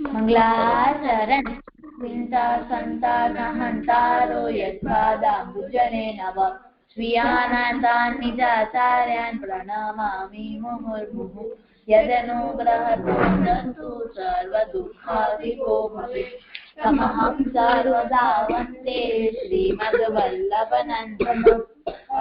मंगलाचरण विंता संतान हंतारो यद्वादाम्बुजने नव स्वीयानाथान् निजाचार्यान् प्रणमामि मुहुर्मुहुः यदनुग्रहतो दन्तु सर्वदुःखादिको भवेत् तमहं सर्वदा वन्दे श्रीमद्वल्लभनन्दनम्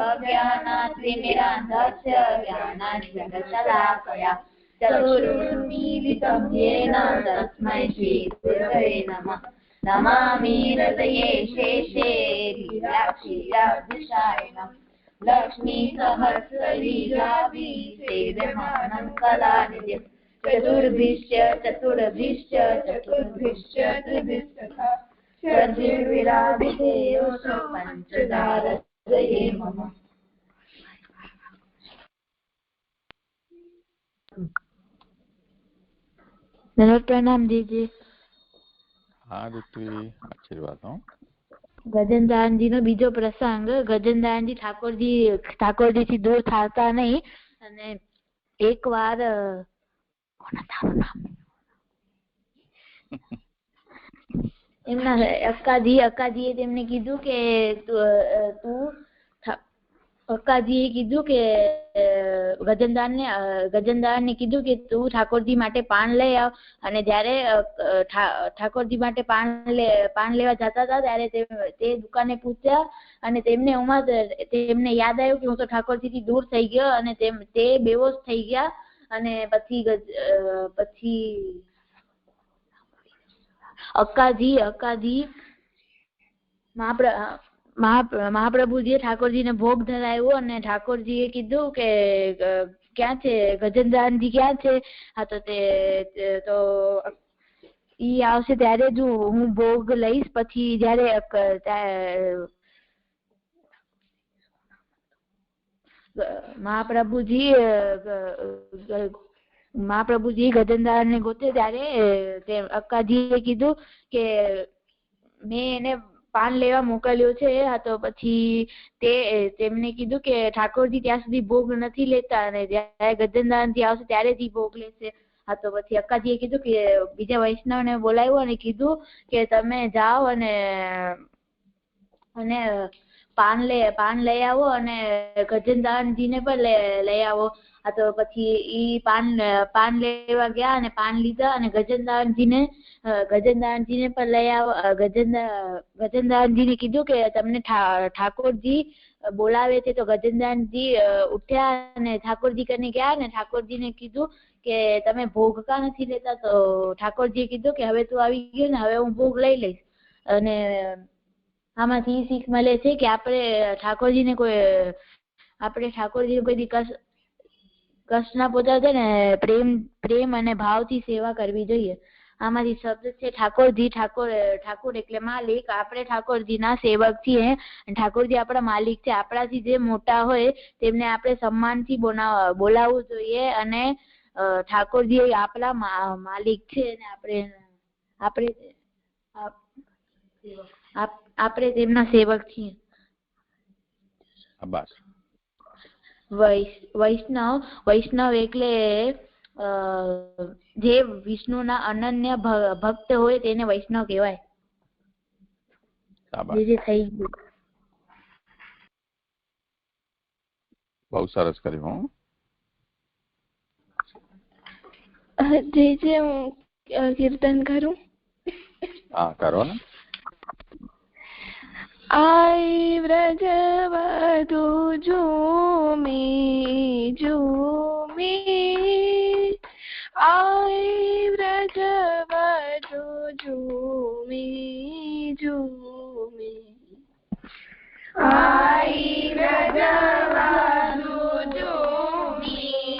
अज्ञानातिमिरान्धस्य ज्ञानाञ्जनशलाकया चक्षुरुन्मीलितं येन तस्मै श्रीगुरवे नमः नमामि हृदये शेषे लीलाक्षीराब्धिशायिनम् लक्ष्मीसहस्रलीलाभिषेकमानं कलानिधिम् चतुर्भिश्च त्रिभिस्तथा षड्भिर्विराजितेऽसौ पञ्चदारजये मम। प्रणाम दीजिए। हाँ ऋत्वी, आशीर्वाद हो। ગજેન્દ્રજી નો બીજો પ્રસંગ, ગજેન્દ્રજી ઠાકોરજી થી દૂર થતા નહીં અને એક વાર એમના અક્કાજીએ તેમને કીધું કે અક્કાજીએ કીધું કે ગજેન્દ્રને કીધું કે તું ઠાકોરજી માટે પાન લઈ આવ અને જ્યારે ઠાકોરજી માટે પાન લેવા જતા હતા ત્યારે તે દુકાને પૂછ્યા અને તેમને યાદ આવ્યું કે હું તો ઠાકોરજી થી દૂર થઈ ગયો અને તે બેહોશ થઈ ગયા અને પછી અક્કાજી મહાપ્રભુજીએ ઠાકોરજીને ભોગ ધરાવ્યો અને ઠાકોરજીએ કીધું કે ક્યાં છે ગજેન્દ્રજી, ક્યાં છે? હા તો ઈ આવશે ત્યારે જ હું ભોગ લઈશ. પછી જયારે મહાપ્રભુજી ગજેન્દ્રને ગોતે ત્યારે અક્કાજીએ કીધું કે મેં એને પાન લેવા મોકલ્યો છે. હા તો પછી તેમને કીધું કે ઠાકોરજી ત્યાં સુધી ભોગ નથી લેતા અને જયારે ગજેન્દ્રજી આવશે ત્યારે જ ભોગ લેશે. હા તો પછી અક્કાજીએ કીધું કે બીજા વૈષ્ણવને બોલાવ્યો અને કીધું કે તમે જાઓ અને પાન લઈ આવો અને ગજેન્દ્રજીને પણ લઈ આવો. હા તો પછી ઈ પાન લેવા ગયા અને પાન લીધા અને ગજેન્દ્રજીને પણ લઈ આવો. ગજેન્દ્રજીને કીધું કે તમને ઠાકોરજી બોલાવે છે. તો ગજેન્દ્રજી ઉઠ્યા અને ઠાકોરજી કને ગયા અને ઠાકોરજીને કીધું કે તમે ભોગ કા નથી લેતા? તો ઠાકોરજીએ કીધું કે હવે તું આવી ગયો ને, હવે હું ભોગ લઈ લઈશ. અને આમાંથી શીખ મળે છે કે આપણે ઠાકોરજીને કોઈ દી કષ્ટ ના પહોંચાડે ને પ્રેમ અને ભાવથી સેવા કરવી જોઈએ. આમાંથી શબ્દ છે ઠાકોરજી. ઠાકોર એટલે માલિક. આપણે ઠાકોરજી ના સેવક છીએ. ઠાકોરજી આપણા માલિક છે. આપણાથી જે મોટા હોય તેમને આપણે સન્માનથી બોલાવવું જોઈએ અને ઠાકોરજી આપણા માલિક છે અને આપણે તેમના સેવક છીએ. વૈષ્ણવ એટલે જે વિષ્ણુના અનન્ય ભક્ત હોય તેને વૈષ્ણવ કહેવાય. બહુ સરસ કર્યું. જે હું કીર્તન કરું. હા, કરો ને. આઈ વ્રજવધુ ઝૂમી આઈ વ્રજવધુ ઝૂમી આઈ વ્રજવધુ ઝૂમી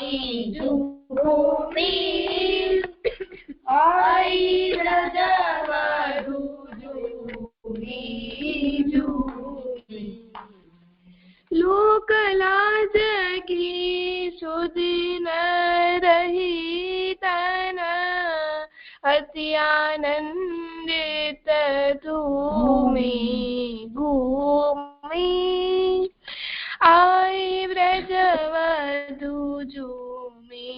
આઈ વ્રજવધુ लोक लाज की सुधि न रही तन अति आनंदित घूमी आई व्रजवधु झूमी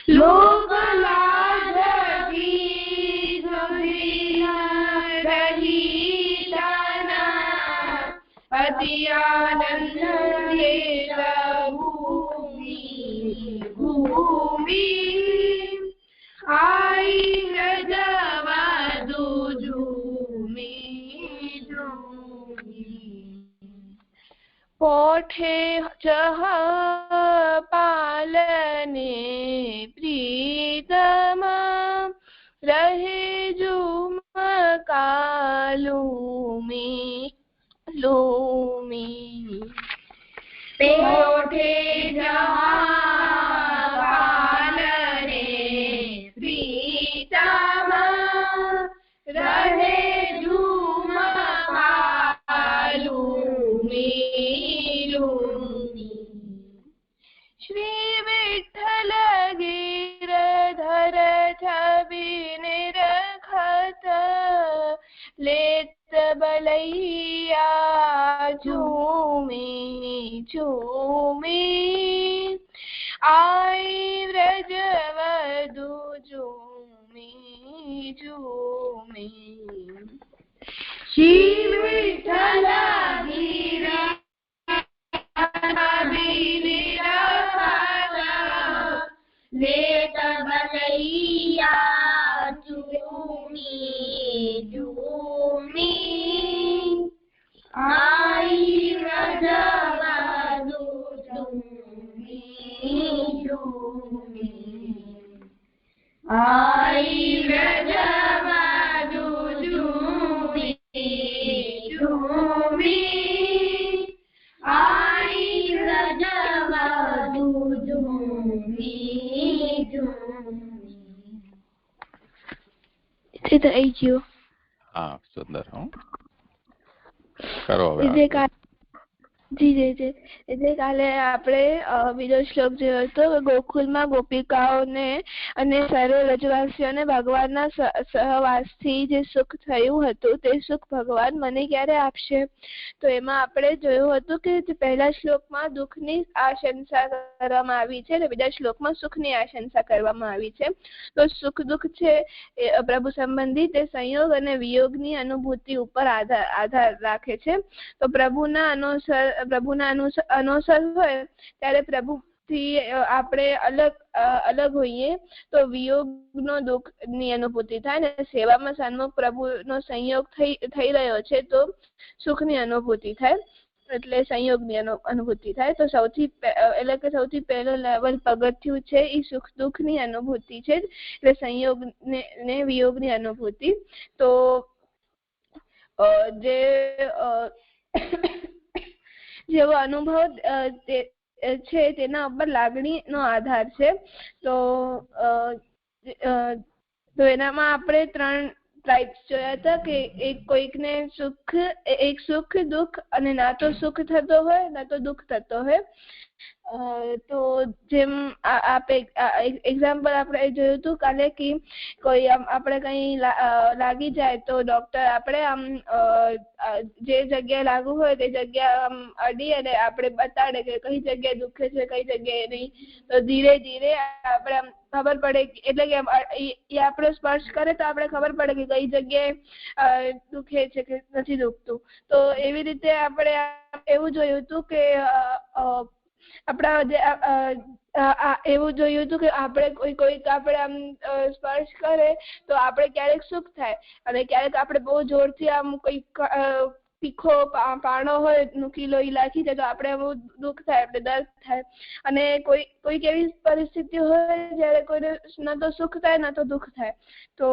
લોકલાજથી સુધી રહી તાના અતિ આનંદ ભૂમિ આઈ વ્રજવધુ પોઠે ચહ પાલને પ્રીતમ રહે ઝુમકાલુમી લૂમી પોઠે પાલને પ્રીતમ રહે ઝુમકાલુમી શ્રી વિઠ્ઠલ ગિરધર છબી નિરખત લેત બલૈયા ઝૂમી ઝૂમી આઈ વ્રજવધુ ઝૂમી ઝૂમી શ્રી વિઠ્ઠલ લેત બલૈયા ઝૂમી ઝૂમી આઈ વ્રજવધુ ઝૂમી ઝૂમી આઈ વ્રજવધુ ઝૂમી ઝૂમી આઈ વ્રજવધુ ઝૂમી ઝૂમી. તે તો આવી ગયું. હા, સુંદર. હું કરો હવે. એટલે કાલે આપણે બીજો શ્લોક જોયો હતો ગોકુળમાં ગોપિકાઓને અને સર્વ વ્રજવાસીઓને ભગવાનના સહવાસથી જે સુખ થયું હતું તે સુખ ભગવાન મને ક્યારે આપશે. તો એમાં આપણે જોયું હતું કે પહેલા શ્લોકમાં દુઃખની આશંસા કરવામાં આવી છે અને બીજા શ્લોકમાં સુખની આશંસા કરવામાં આવી છે. તો સુખ દુઃખ છે એ પ્રભુ સંબંધી તે સંયોગ અને વિયોગની અનુભૂતિ ઉપર આધાર રાખે છે. તો પ્રભુના અનુસર હોય ત્યારે પ્રભુથી આપણે અલગ હોઈએ તો વિયોગનો દુઃખની અનુભૂતિ થાય ને સેવામાં સન્મુખ પ્રભુનો સંયોગ થઈ રહ્યો છે તો સુખની અનુભૂતિ થાય એટલે સંયોગની અનુભૂતિ થાય. તો સૌથી પહેલો લેવલ પગથિયું છે એ સુખ દુઃખની અનુભૂતિ છે એટલે સંયોગ ને વિયોગની અનુભૂતિ. તો જેવો અનુભવ છે તેના ઉપર લાગણીનો આધાર છે. તો એનામાં આપણે 3 ટાઈપ્સ જોયા હતા કે કોઈકને સુખ દુઃખ અને ના તો સુખ થતો હોય ના તો દુઃખ થતો હોય. તો જેમ એક્ઝામ્પલ આપણે જોયું હતું કાલે કે કોઈ આપણે કઈ લાગી જાય તો ડોક્ટર આપણે આમ જે જગ્યાએ લાગુ હોય તે જગ્યા આમ અડી અને આપણે બતાડે કે કઈ જગ્યાએ દુખે છે કઈ જગ્યાએ નહીં. તો ધીરે ધીરે આપણે આમ ખબર પડે એટલે કે એ આપણો સ્પર્શ કરે તો આપણે ખબર પડે કે કઈ જગ્યાએ દુખે છે કે નથી દુખતું. તો એવી રીતે આપણે એવું જોયું હતું કે એવું જોયું હતું કે આપણે કોઈક આપણે આમ સ્પર્શ કરે તો આપણે ક્યારેક સુખ થાય અને ક્યારેક આપણે બહુ જોરથી આમ કોઈક તીખો પાણો હોય નુકીલો ઇલાયચી છે તો આપણે બહુ દુઃખ થાય આપણે દર્દ થાય. અને કોઈક એવી પરિસ્થિતિ હોય જ્યારે કોઈને ન તો સુખ થાય ન તો દુઃખ થાય. તો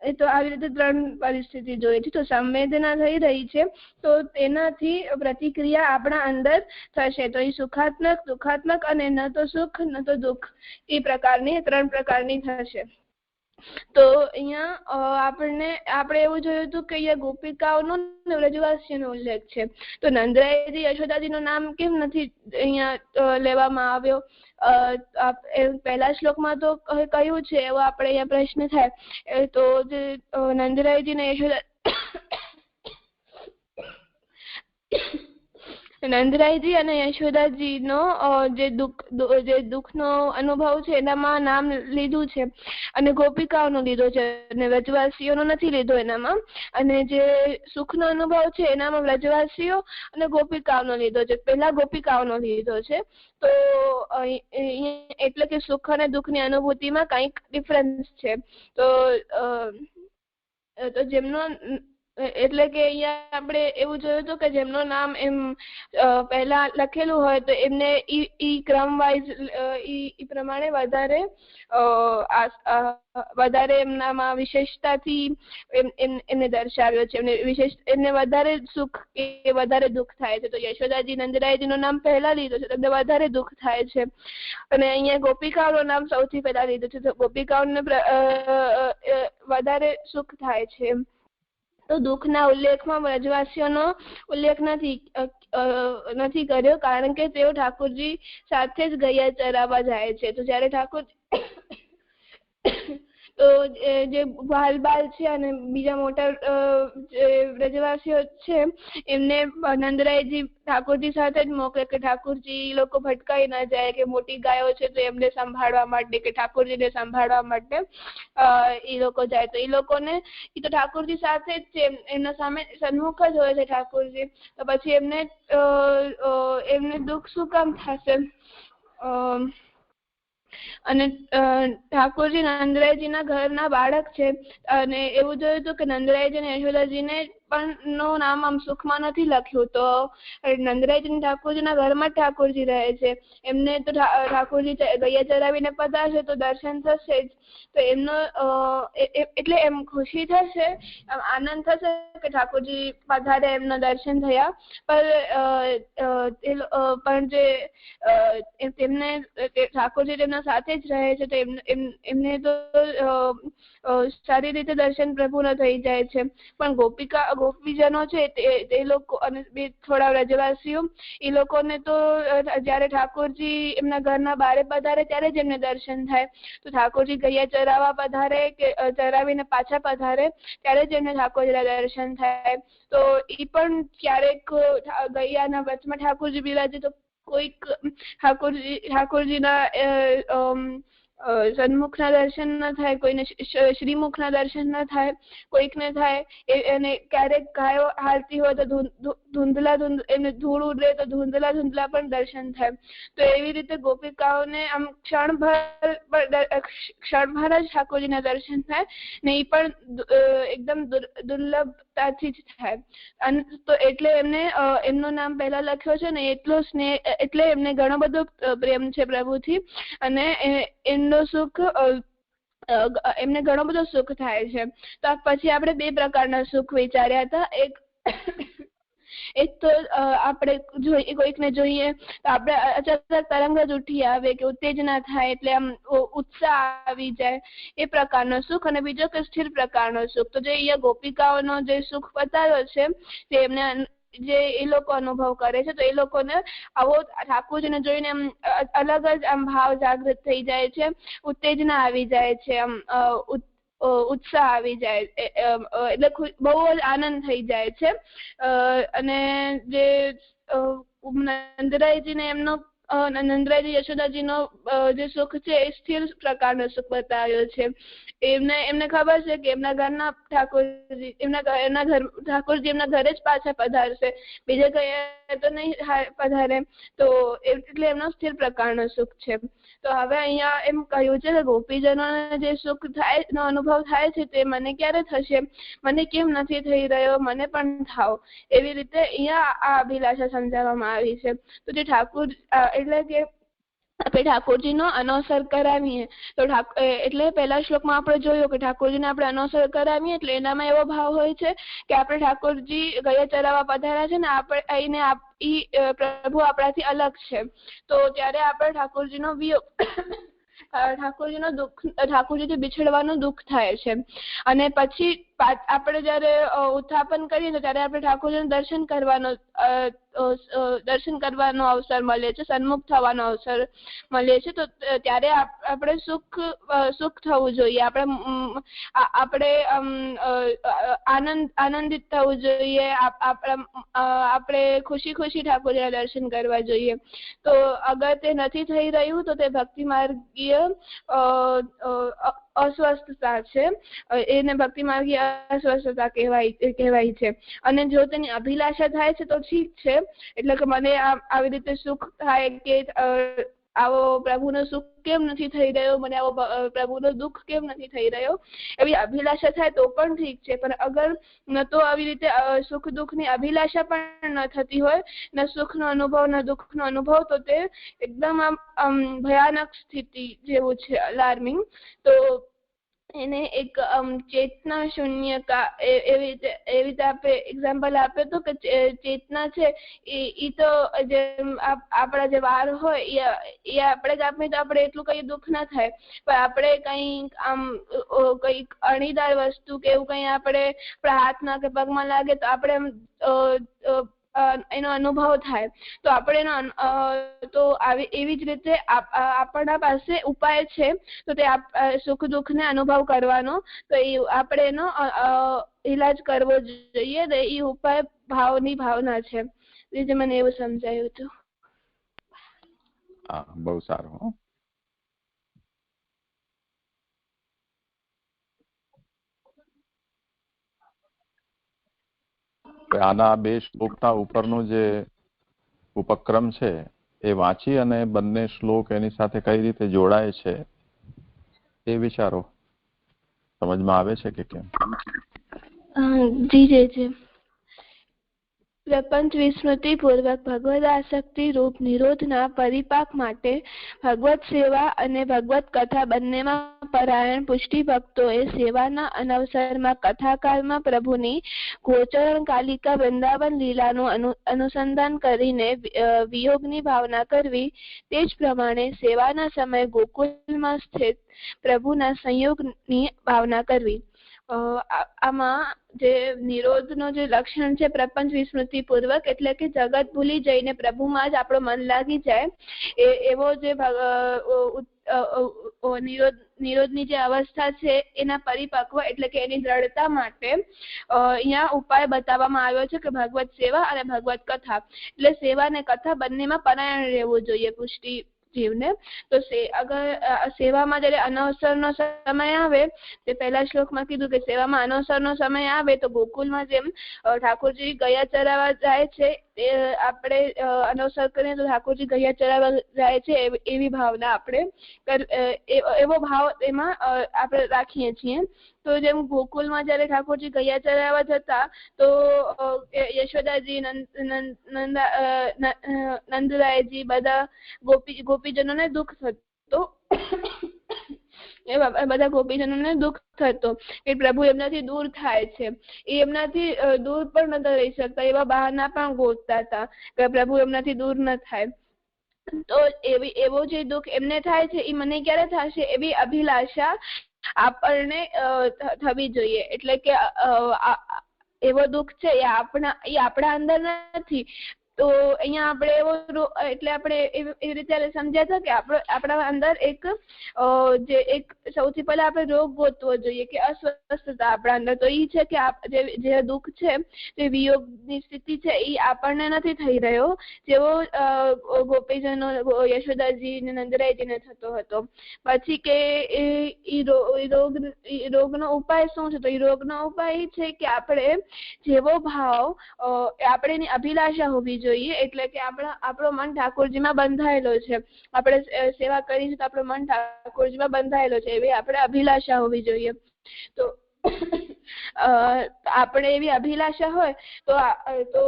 એ તો આવી રીતે 3 પરિસ્થિતિ જોઈએ છે. તો સંવેદના થઈ રહી છે તો તેનાથી પ્રતિક્રિયા આપણા અંદર થશે. તો એ સુખાત્મક દુઃખાત્મક અને ન તો સુખ ન તો દુઃખ એ પ્રકારની 3 પ્રકારની થશે. તો અહીંયા આપણે એવું જોયું હતું કે અહીંયા ગોપિકાઓનો વ્રજવાસીઓનો ઉલ્લેખ છે. તો નંદરાયજી યશોદાજીનું નામ કેમ નથી અહીંયા લેવામાં આવ્યો? પહેલા શ્લોકમાં તો કહ્યું છે એવો આપણે અહીંયા પ્રશ્ન થાય. તો જે નંદરાયજી ને યશોદા નંદરાયજી અને યશોદાજીનો જે દુઃખનો અનુભવ છે એનામાં નામ લીધું છે અને ગોપિકાઓનો લીધો છે અને વ્રજવાસીઓનો નથી લીધો એનામાં. અને જે સુખનો અનુભવ છે એનામાં વ્રજવાસીઓ અને ગોપિકાઓનો લીધો છે. પહેલા ગોપિકાઓનો લીધો છે. તો એટલે કે સુખ અને દુઃખની અનુભૂતિમાં કંઈક ડિફરન્સ છે. તો જેમનો એટલે કે અહીંયા આપણે એવું જોયું હતું કે જેમનું નામ એમ પહેલા લખેલું હોય તો એમને ઈ ક્રમ વાઇઝ ઈ પ્રમાણે વધારે એમનામાં વિશેષતાથી એમને દર્શાવ્યો છે. એમને વધારે સુખ કે વધારે દુઃખ થાય છે. તો યશોદાજી નંદરાયજીનું નામ પહેલા લીધું છે તો એમને વધારે દુઃખ થાય છે. અને અહીંયા ગોપિકાઓનું નામ સૌથી પહેલા લીધું છે તો ગોપિકાઓને વધારે સુખ થાય છે. તો દુઃખના ઉલ્લેખમાં વ્રજવાસીઓનો ઉલ્લેખ નથી કર્યો કારણ કે તેઓ ઠાકોરજી સાથે જ ગૈયા ચરાવવા જાય છે. તો જ્યારે ઠાકોર તો જે બાલ છે અને બીજા મોટા વ્રજવાસીઓ છે એમને નંદરાયજી ઠાકોરજી સાથે જ મોકલે કે ઠાકોરજી લોકો ભટકાઈ ના જાય કે મોટી ગાયો છે તો એમને સંભાળવા માટે કે ઠાકોરજીને સંભાળવા માટે એ લોકો જાય. તો એ લોકોને એ તો ઠાકોરજી સાથે જ છે એમના સામે સન્મુખ જ હોય છે ઠાકોરજી. તો પછી એમને દુઃખ શું કામ થશે? અને ઠાકોરજી નંદરાયજીના ઘરના બાળક છે અને એવું જોયું હતું કે નંદરાયજી અને યશોદાજીને પણ નું નામ આમ સુખમાં નથી લખ્યું. તો નંદરાયજી ઠાકોરજીના ઘરમાં ઠાકોરજી રહે છે. એમને તો ઠાકોરજી ગૈયા ચરાવીને પધારશે તો દર્શન થશે જ. તો એમનો એટલે એમ ખુશી થશે, આનંદ થશે કે ઠાકોરજી પધારે, એમના દર્શન થયા. પણ જે તેમને ઠાકોરજી તેમના સાથે જ રહે છે તો એમને તો સારી રીતે દર્શન પ્રભુના થઈ જાય છે. પણ ગોપીજનો છે તે લોકો અને થોડા વ્રજવાસીઓ એ લોકોને તો જયારે ઠાકોરજી એમના ઘરના બારે પધારે ત્યારે જ એમને દર્શન થાય. તો ઠાકોરજી ગૈયા ચરાવવા પધારે કે ચરાવીને પાછા પધારે ત્યારે જ એમને ઠાકોરજીના દર્શન થાય. તો એ પણ ક્યારેક ગૈયાના વચમાં ઠાકોરજી બિરાજે તો કોઈક ઠાકોરજીના સન્મુખના દર્શન ન થાય, કોઈને શ્રીમુખના દર્શન ન થાય, કોઈકને થાય. અને ક્યારેક ગાયો હાલતી હોય તો એમને ધૂળ ઉડે તો ધૂંધલા પણ દર્શન થાય. તો એવી રીતે ગોપિકાઓને આમ ક્ષણભર જ ઠાકોરજીના દર્શન થાય ને એ પણ એકદમ દુર્લભતાથી જ થાય. અને તો એટલે એમને એમનું નામ પહેલા લખ્યો છે ને એટલો સ્નેહ, એટલે એમને ઘણો બધો પ્રેમ છે પ્રભુથી અને એમનો સુખ એમને ઘણો બધો સુખ થાય છે. તો પછી આપણે બે પ્રકારના સુખ વિચાર્યા હતા. એક તો આપણે કોઈકને જોઈએ તો આપણે અચાનક તરંગ જ ઉઠી આવે કે ઉત્તેજના થાય એટલે આમ ઉત્સાહ આવી જાય, એ પ્રકારનો સુખ. અને બીજો કે સ્થિર પ્રકારનો સુખ. તો જે અહીંયા ગોપિકાઓનો જે સુખ બતાવ્યો છે તે એમને જે એ લોકો અનુભવ કરે છે તો એ લોકોને આવો ઠાકોરજીને જોઈને આમ અલગ જ આમ ભાવ જાગૃત થઈ જાય છે, ઉત્તેજના આવી જાય છે, આમ ઉત્સાહ આવી જાય, એટલે બહુ જ આનંદ થઈ જાય છે. અને જે નંદરાયજીને એમનો નંદરાયજી યશોદાજીનો જે સુખ છે એ સ્થિર પ્રકારનો સુખ બતાવ્યો છે. એમને ખબર છે કે એમના ઘરના ઠાકોરજી એમના ઘરે જ પાછા પધારશે, બીજે કઈ તો નહીં પધારે. તો એટલે એમનો સ્થિર પ્રકારનો સુખ છે. તો હવે અહીંયા એમ કહ્યું છે કે ગોપીજનોને જે સુખ થાય નો અનુભવ થાય છે તે મને ક્યારે થશે, મને કેમ નથી થઈ રહ્યો, મને પણ થાવ. એવી રીતે અહીંયા આ અભિલાષા સમજાવવામાં આવી છે. તો જે ઠાકોર એટલે કે આપણે ઠાકોરજીનો અનવસર કરાવીએ તો એટલે પહેલા શ્લોકમાં આપણે જોયું કે ઠાકોરજીને આપણે અનવસર કરાવીએ એટલે એનામાં એવો ભાવ હોય છે કે આપણે ઠાકોરજી ગૈયા ચરાવવા પધાર્યા છે ને આપણે પ્રભુ આપણાથી અલગ છે. તો ત્યારે આપણે ઠાકોરજીનો વિયોગ ઠાકોરજીથી બિછડવાનું દુઃખ થાય છે. અને પછી આપણે જયારે ઉત્થાપન કરીએ તો ત્યારે આપણે ઠાકોરજીનું દર્શન કરવાનો અવસર મળે છે, સન્મુખ થવાનો અવસર મળે છે. તો ત્યારે આપણે સુખ થવું જોઈએ, આપણે આનંદિત થવું જોઈએ, આપણે ખુશી ઠાકોરજીના દર્શન કરવા જોઈએ. તો અગર તે નથી થઈ રહ્યું તો તે ભક્તિ માર્ગીય અસ્વસ્થતા છે, એને ભક્તિ માર્ગીય અસ્વસ્થતા કહેવાય છે. અને જો તેની અભિલાષા થાય છે તો ઠીક છે, એટલે કે મને આવી રીતે સુખ થાય કે આવો પ્રભુનો સુખ કેમ નથી થઈ રહ્યો, મને આવો પ્રભુનો દુઃખ કેમ નથી થઈ રહ્યો, એવી અભિલાષા થાય તો પણ ઠીક છે. પણ અગર ન તો આવી રીતે સુખ દુઃખની અભિલાષા પણ ન થતી હોય, ન સુખનો અનુભવ ન દુઃખનો અનુભવ, તો તે એકદમ આમ ભયાનક સ્થિતિ જેવું છે, અલાર્મિંગ. તો એને એક ચેતના શૂન્યતા એવી રીતે આપણે એક્ઝામ્પલ આપે તો કે ચેતના છે એ તો જેમ આપણા જે વાર હોય એ આપણે જ આપીએ તો આપણે એટલું કઈ દુઃખ ના થાય, પણ આપણે કંઈક કંઈક અણીદાર વસ્તુ કે એવું કંઈ આપણે આપણા હાથમાં કે પગમાં લાગે તો આપણે એનો અનુભવ થાય. તો આપણે તો એવી જ રીતે આપણા પાસે ઉપાય છે, તો તે સુખ દુઃખને અનુભવ કરવાનો, તો એ આપણે એનો ઈલાજ કરવો જોઈએ. તો એ ઉપાય ભાવની ભાવના છે. જે મને એવું સમજાયું હતું. બહુ સારું. આના બે શ્લોકના ઉપરનું જે ઉપક્રમ છે એ વાંચી અને બંને શ્લોક એની સાથે કઈ રીતે જોડાય છે એ વિચારો. સમજમાં આવે છે કે કેમ? જી. પ્રપંચ વિસ્મૃતિ પૂર્વક ભગવદ આસક્તિ રૂપ નિરોધના પરિપાક માટે ભગવત સેવા અને ભગવત કથા બંનેમાં પરાયણ પુષ્ટિ ભક્તોએ સેવાના અનવસરમાં કથાકાળમાં પ્રભુની ગોચરણ કાલિકા વૃંદાવન લીલાનું અનુસંધાન કરીને વિયોગની ભાવના કરવી, તે જ પ્રમાણે સેવાના સમયે ગોકુલમાં સ્થિત પ્રભુના સંયોગની ભાવના કરવી. આમાં જે નિરોધનો જે લક્ષણ છે પ્રપંચ વિસ્મૃતિ પૂર્વક, એટલે કે જગત ભૂલી જઈને પ્રભુમાં જ આપણું મન લાગી જાય, એવો જે નિરોધની જે અવસ્થા છે એના પરિપક્વ એટલે કે એની દ્રઢતા માટે અહીંયા ઉપાય બતાવવામાં આવ્યો છે કે ભગવત સેવા અને ભગવત કથા, એટલે સેવા અને કથા બંનેમાં પરાયણ રહેવું જોઈએ પુષ્ટિ જીવને. તો અગર સેવામાં જયારે અનવસરનો સમય આવે, તે પહેલા શ્લોકમાં કીધું કે સેવામાં અનવસરનો સમય આવે તો ગોકુલમાં જેમ ઠાકોરજી ગયા ચરાવવા જાય છે, તે આપણે અનવસર કરીએ તો ઠાકોરજી ગયા ચરાવવા જાય છે એવી ભાવના આપણે એવો ભાવ એમાં આપણે રાખીએ છીએ. તો જેમ ગોકુલમાં જયારે ઠાકોરજી ગયા ચરાવવા જતા તો યશોદાજી, નંદરાયજી બધા ગોપીજનોને દુઃખ થતો, બધા ગોપીજનોને દુઃખ થતો કે પ્રભુ એમનાથી દૂર થાય છે, એ એમનાથી દૂર પણ નતા રહી શકતા, એવા બહાના પણ ગોતતા હતા કે પ્રભુ એમનાથી દૂર ન થાય. તો એવો જે દુઃખ એમને થાય છે એ મને ક્યારે થશે એવી અભિલાષા આપણને થવી જોઈએ. એટલે કે એવો દુઃખ છે એ આપણા અંદર નથી. તો અહીંયા આપણે એટલે આપણે એવી રીતે સમજ્યા હતા કે આપણા અંદર એક સૌથી પહેલા આપણે રોગ ગોતવો જોઈએ કે અસ્વસ્થતા આપણા અંદર. તો એ છે કે જે દુઃખ છે, જે વિયોગની સ્થિતિ છે, એ આપણને નથી થઈ રહ્યો જેવો ગોપીજનો યશોદાજી ને નંદરાયજીને થતો હતો. પછી કે રોગનો ઉપાય શું છે? તો એ રોગનો ઉપાય એ છે કે આપણે જેવો ભાવ આપણે અભિલાષા હોવી જોઈએ, એટલે કે આપણો મન ઠાકોરજીમાં બંધાયેલો છે, આપણે સેવા કરીશું તો આપણું મન ઠાકોરજીમાં બંધાયેલો છે એવી આપણે અભિલાષા હોવી જોઈએ. તો આપણે એવી અભિલાષા હોય તો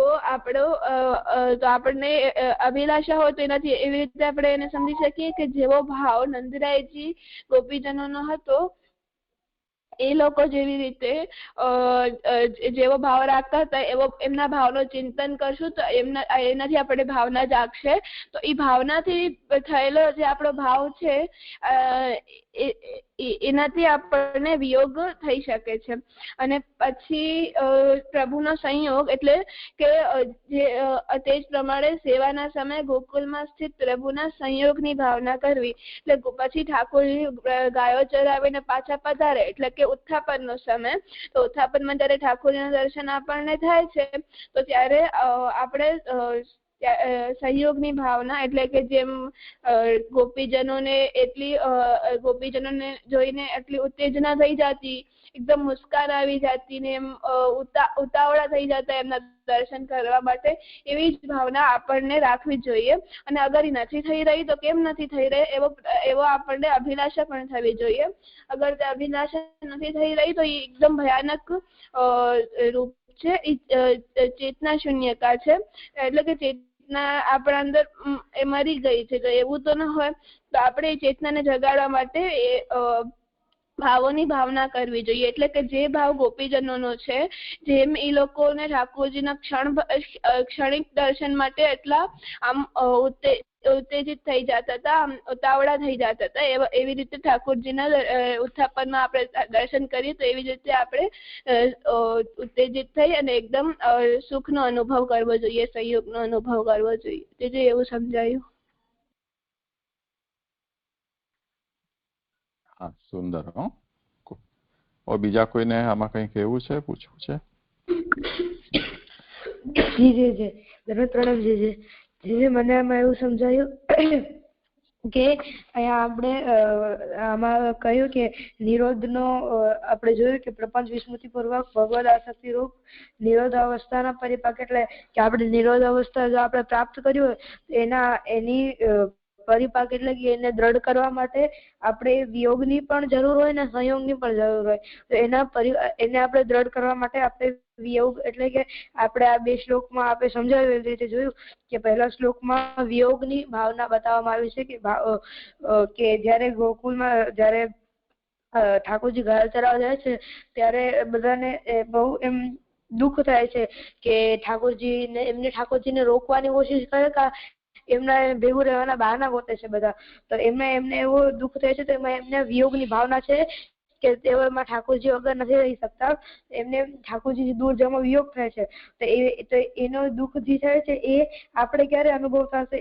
આપણને અભિલાષા હોય તો એનાથી એવી રીતે આપણે એને સમજી શકીએ કે જેવો ભાવ નંદરાયજી ગોપીજનોનો હતો, એ લોકો જેવી રીતે જેવો ભાવ રાખતા હતા એવો એમના ભાવનો ચિંતન કરશું તો એનાથી આપણે ભાવના જાગશે. તો એ ભાવનાથી થયેલો જે આપણો ભાવ છે એનાથી આપણને વિયોગ થઈ શકે છે. અને પછી પ્રભુનો સંયોગ એટલે કે તે જ પ્રમાણે સેવાના સમયે ગોકુલમાં સ્થિત પ્રભુના સંયોગની ભાવના કરવી. એટલે પછી ઠાકોરજી ગાયો ચરાવીને પાછા પધારે એટલે કે ઉત્થાપનનો સમય. તો ઉત્થાપનમાં જયારે ઠાકોરજીના દર્શન આપણને થાય છે તો ત્યારે આપણે સહયોગની ભાવના એટલે કે જેમ ગોપીજનોને જોઈને એટલી ઉત્તેજના થઈ જતી, એકદમ મુસ્કાન આવી જતી ને એમ ઉતાવળા થઈ જતા એમના દર્શન કરવા માટે, એવી જ ભાવના આપણને રાખવી જોઈએ. અને અગર એ નથી થઈ રહી તો કેમ નથી થઈ રહી એવો આપણને અભિલાષા પણ થવી જોઈએ. અગર તે અભિલાષા નથી થઈ રહી તો એ એકદમ ભયાનક રૂપ છે, ચેતના શૂન્યતા છે. એટલે કે ચેતના આપણા અંદર એ મરી ગઈ છે. તો એવું તો ન હોય. તો આપણે એ ચેતનાને જગાડવા માટે ભાવોની ભાવના કરવી જોઈએ. એટલે કે જે ભાવ ગોપીજનોનો છે, જેમ એ લોકોને ઠાકોરજીના ક્ષણિક દર્શન માટે એટલા આમ ઉત્તેજિત થઈ જતા હતા, આમ ઉતાવળા થઈ જતા હતા, એવી રીતે ઠાકોરજીના ઉત્થાપનમાં આપણે દર્શન કરીએ તો એવી રીતે આપણે ઉત્તેજિત થઈ અને એકદમ સુખનો અનુભવ કરવો જોઈએ, સંયોગનો અનુભવ કરવો જોઈએ. તેથી એવું સમજાયું. હા, સુંદર. બીજા કોઈને આમાં કઈ કહેવું છે, પૂછવું છે? મને આમાં એવું સમજાયું કે અહીંયા આપણે આમાં કહ્યું કે નિરોધનો આપણે જોયું કે પ્રપંચ વિસ્મૃતિ પૂર્વક ભગવદ આસક્તિ રૂપ નિરોધ અવસ્થાના પરિપાક, એટલે કે આપણે નિરોધ અવસ્થા જો આપણે પ્રાપ્ત કર્યું હોય એની પરિપાક એટલે કે એને દ્રઢ કરવા માટે આપણે વિયોગની પણ જરૂર હોય ને સંયોગની પણ જરૂર હોય. તો એને આપણે દ્રઢ કરવા માટે આપણે વિયોગ એટલે કે આપણે આ બે શ્લોકમાં આપણે સમજાવ્યું એવી રીતે જોયું કે પહેલા શ્લોકમાં વિયોગની ભાવના બતાવવામાં આવી છે કે જયારે ગોકુલમાં જયારે ઠાકોરજી ગાયો ચરાવવા જાય છે ત્યારે બધાને બહુ એમ દુઃખ થાય છે કે ઠાકોરજીને રોકવાની કોશિશ કરે, એમના ભેગું રહેવાના બહાના ગોતે છે બધા. તો એમને એવો દુઃખ થાય છે તો એમાં એમને વિયોગની ભાવના છે કે તેઓમાં ઠાકોરજી વગર નથી રહી શકતા, એમને ઠાકોરજી દૂર જવામાં વિયોગ થાય છે. તો એનો દુઃખ જે થાય છે એ આપણે ક્યારે અનુભવ થશે,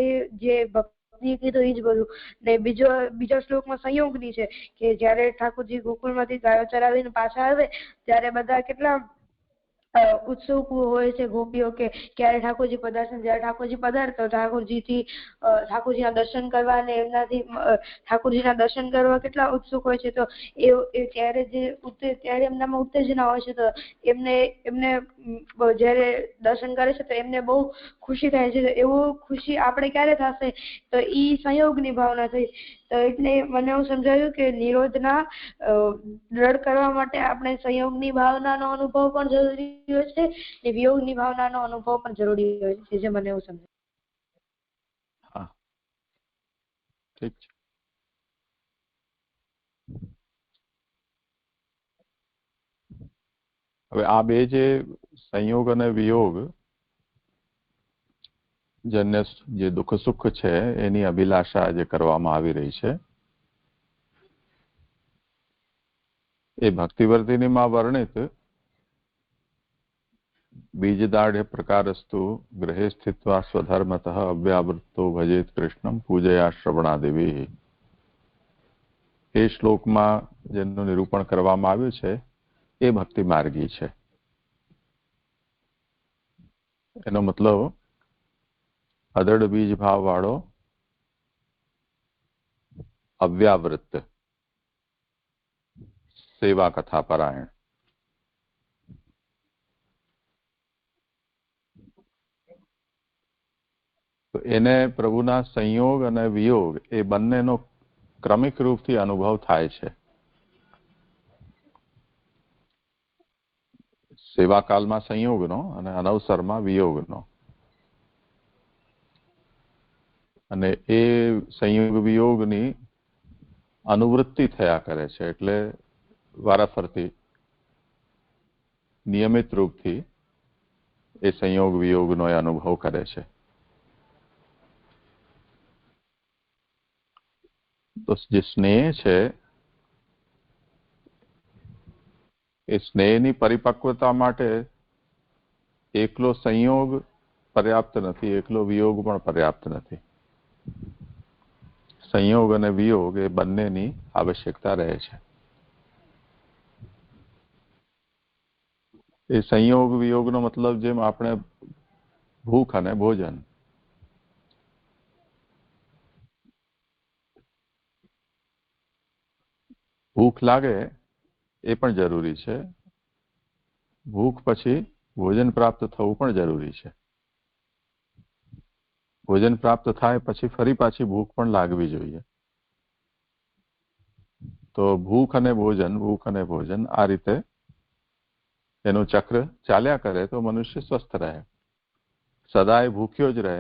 એ જે ભક્તિ કીધું એ જ બધું. ને બીજા શ્લોકમાં સંયોગની છે કે જયારે ઠાકોરજી ગોકુળમાંથી ગાયો ચરાવીને પાછા આવે ત્યારે બધા કેટલા ઉત્સુક હોય છે ગોપીઓ કે ક્યારે ઠાકોરજી પધારશે. જયારે ઠાકોરજી પધારે તો ઠાકોરજીના દર્શન કરવા અને એમનાથી ઠાકોરજીના દર્શન કરવા કેટલા ઉત્સુક હોય છે. તો ત્યારે એમનામાં ઉત્તેજના હોય છે. તો એમને જયારે દર્શન કરે છે તો એમને બહુ ખુશી થાય છે. એવું ખુશી આપણે ક્યારે થશે તો ઈ સંયોગની ભાવના થઈ. તો એટલે મને એવું સમજાયું કે નિરોધના દ્રઢ કરવા માટે આપણે સંયોગની ભાવનાનો અનુભવ પણ જરૂરી હોય છે ને વિયોગની ભાવનાનો અનુભવ પણ જરૂરી હોય છે, જે મને એવું સમજાયું. હા, ઠીક છે. હવે આ બે જે સંયોગ અને વિયોગ જન્ય જે દુઃખ સુખ છે એની અભિલાષા જે કરવામાં આવી રહી છે એ ભક્તિવર્ધિનીમાં વર્ણિત બીજદાઢ્ય પ્રકારસ્તુ ગૃહે સ્થિત્વા સ્વધર્મતઃ અવ્યાવૃત્તો ભજેત કૃષ્ણમ પૂજયા શ્રવણાદેવી, એ શ્લોકમાં જેનું નિરૂપણ કરવામાં આવ્યું છે એ ભક્તિ માર્ગી છે. એનો મતલબ અદળ બીજ ભાવ વાળો અવ્યાવૃત્ત સેવા કથા પરાયણ. તો એને પ્રભુના સંયોગ અને વિયોગ એ બંનેનો ક્રમિક રૂપથી અનુભવ થાય છે. સેવાકાળમાં સંયોગનો અને અનવસરમાં વિયોગનો. અને એ સંયોગ વિયોગની અનુવૃત્તિ થયા કરે છે. એટલે વારાફરતી નિયમિત રૂપથી એ સંયોગ વિયોગનો એ અનુભવ કરે છે. તો જે સ્નેહ છે એ સ્નેહની પરિપક્વતા માટે એકલો સંયોગ પર્યાપ્ત નથી, એકલો વિયોગ પણ પર્યાપ્ત નથી. સંયોગ અને વિયોગ એ બંનેની આવશ્યકતા રહે છે. એ સંયોગ વિયોગનો મતલબ જેમ આપણે ભૂખ અને ભોજન, ભૂખ લાગે એ પણ જરૂરી છે, ભૂખ પછી ભોજન પ્રાપ્ત થવું પણ જરૂરી છે. ભોજન પ્રાપ્ત થાય પછી ફરી પાછી ભૂખ પણ લાગવી જોઈએ. તો ભૂખ અને ભોજન આ રીતે એનું ચક્ર ચાલ્યા કરે તો મનુષ્ય સ્વસ્થ રહે. સદાય ભૂખ્યો જ રહે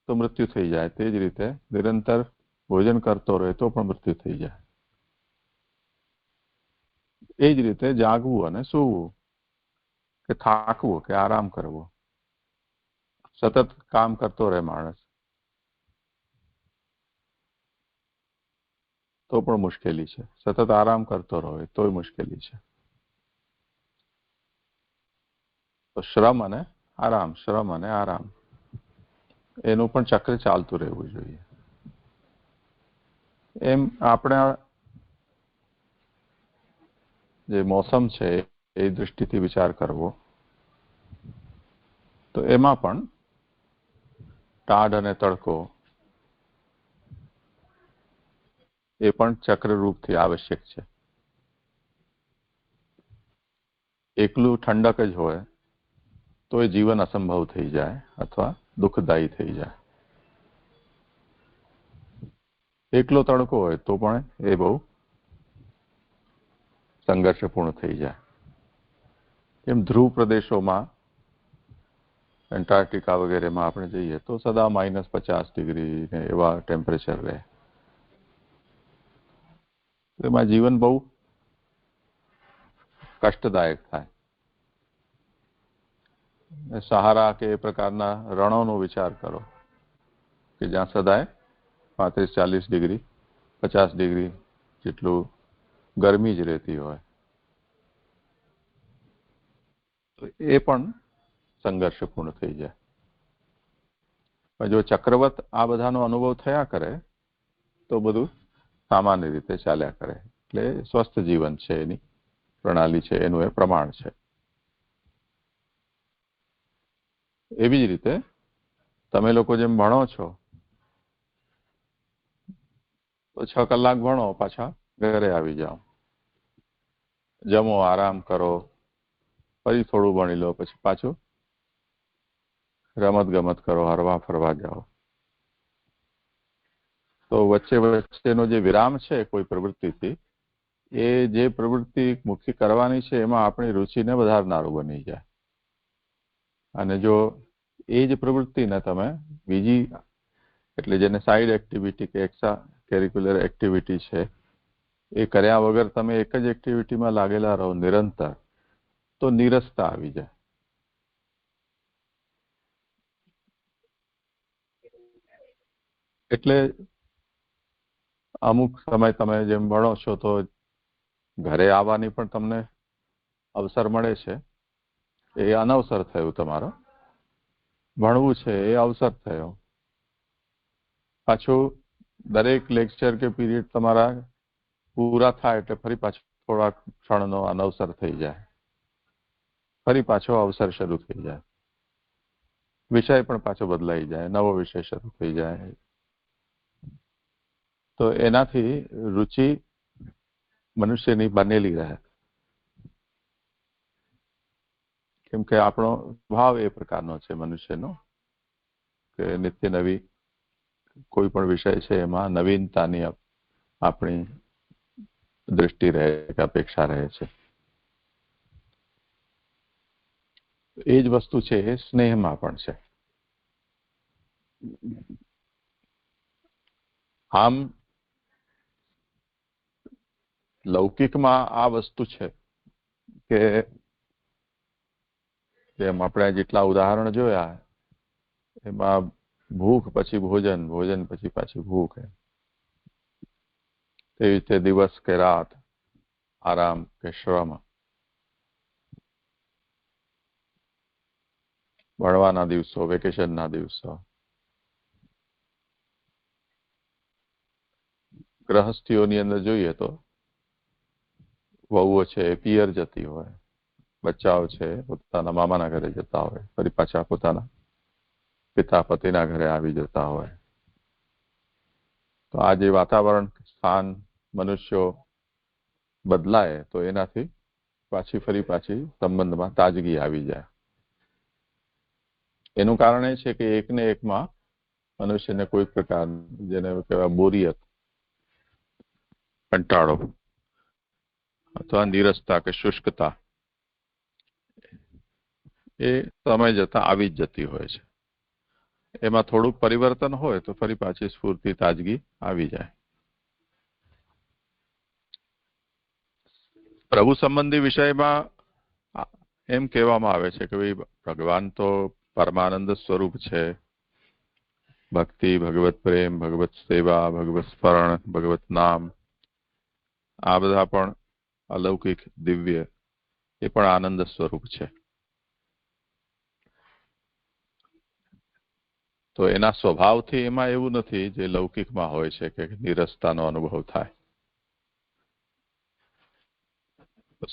તો મૃત્યુ થઈ જાય. તે જ રીતે નિરંતર ભોજન કરતો રહે તો પણ મૃત્યુ થઈ જાય. એ જ રીતે જાગવું અને સૂવું, કે થાકવું કે આરામ કરવો, સતત કામ કરતો રહે માણસ તો પણ મુશ્કેલી છે, સતત આરામ કરતો રહે તોય મુશ્કેલી છે. તો શ્રમ અને આરામ એનું પણ ચક્ર ચાલતું રહેવું જોઈએ. એમ આપણા જે મોસમ છે એ દૃષ્ટિથી વિચાર કરવો તો એમાં પણ ટાઢ અને તડકો એ પણ ચક્રરૂપથી આવશ્યક છે. એકલું ઠંડક જ હોય તો એ જીવન અસંભવ થઈ જાય અથવા દુઃખદાયી થઈ જાય. એકલો તડકો હોય તો પણ એ બહુ સંઘર્ષપૂર્ણ થઈ જાય. એમ ધ્રુવ પ્રદેશોમાં, એન્ટાર્કટિકા વગેરેમાં આપણે જઈએ તો સદા -50 ડિગ્રી ને એવા ટેમ્પરેચર રહે. એમાં જીવન બહુ કષ્ટદાયક થાય. સહારા કે એ પ્રકારના રણોનો વિચાર કરો કે જ્યાં સદાય 35-40 ડિગ્રી 50 ડિગ્રી જેટલું ગરમી જ રહેતી હોય, તો એ પણ સંઘર્ષપૂર્ણ થઈ જાય. પણ જો ચક્રવત આ બધાનો અનુભવ થયા કરે તો બધું સામાન્ય રીતે ચાલ્યા કરે. એટલે સ્વસ્થ જીવન છે, એની પ્રણાલી છે, એનું એ પ્રમાણ છે. એવી જ રીતે તમે લોકો જેમ ભણો છો તો 6 કલાક ભણો, પાછા ઘરે આવી જાઓ, જમો, આરામ કરો, ફરી થોડું ભણી લો, પછી પાછું રમત ગમત કરો, હરવા ફરવા જાઓ. તો વચ્ચેનો જે વિરામ છે કોઈ પ્રવૃત્તિથી, એ જે પ્રવૃત્તિ મુખ્ય કરવાની છે એમાં આપણી રુચિને વધારનારું બની જાય. અને જો એ જ પ્રવૃત્તિને તમે બીજી, એટલે જેને સાઈડ એક્ટિવિટી કે એક્સ્ટ્રા કરિક્યુલર એક્ટિવિટી છે, એ કર્યા વગર તમે એક જ એક્ટિવિટીમાં લાગેલા રહો નિરંતર, તો નીરસતા આવી જાય. એટલે અમુક સમય તમે જેમ ભણો છો તો ઘરે આવવાની પણ તમને અવસર મળે છે, એ અનવસર થયું. તમારો ભણવું છે એ અવસર થયો. પાછું દરેક લેક્ચર કે પીરિયડ તમારા પૂરા થાય એટલે ફરી પાછું થોડાક ક્ષણનો અનવસર થઈ જાય, ફરી પાછો અવસર શરૂ થઈ જાય, વિષય પણ પાછો બદલાઈ જાય, નવો વિષય શરૂ થઈ જાય. તો એનાથી રુચિ મનુષ્યની બનેલી રહે, કેમ કે આપણો ભાવ એ પ્રકારનો છે મનુષ્યનો કે નિત્ય નવી કોઈ પણ વિષય છે એમાં નવીનતાની આપણી દૃષ્ટિ રહે કે અપેક્ષા રહે છે. એ જ વસ્તુ છે એ સ્નેહમાં પણ છે. આમ લૌકિકમાં આ વસ્તુ છે કે જેમ આપણે જેટલા ઉદાહરણ જોયા એમાં ભૂખ પછી ભોજન, ભોજન પછી પાછી ભૂખ, એવી રીતે દિવસ કે રાત, આરામ કે શ્રમ, ભણવાના દિવસો, વેકેશનના દિવસો, ગૃહસ્થીઓની અંદર જોઈએ તો વહુઓ છે એ પિયર જતી હોય, બચ્ચાઓ છે પોતાના મામાના ઘરે જતા હોય, ફરી પાછા પોતાના પિતા પતિના ઘરે આવી જતા હોય. તો આ જે વાતાવરણ, સ્થાન, મનુષ્યો બદલાય તો એનાથી ફરી પાછી સંબંધમાં તાજગી આવી જાય. એનું કારણ એ છે કે એકને એકમાં મનુષ્યને કોઈ પ્રકાર, જેને કહેવાય બોરિયત, કંટાળો અથવા નીરસતા કે શુષ્કતા એ સમય જતા આવી જ જતી હોય છે. એમાં થોડુંક પરિવર્તન હોય તો ફરી પાછી સ્ફૂર્તિ, તાજગી આવી જાય. પ્રભુ સંબંધી વિષયમાં એમ કહેવામાં આવે છે કે ભાઈ ભગવાન તો પરમાનંદ સ્વરૂપ છે. ભક્તિ, ભગવત પ્રેમ, ભગવત સેવા, ભગવત સ્મરણ, ભગવત નામ, આ બધા પણ અલૌકિક, દિવ્ય, એ પણ આનંદ સ્વરૂપ છે. તો એના સ્વભાવથી એમાં એવું નથી જે લૌકિકમાં હોય છે કે નીરસતાનો અનુભવ થાય.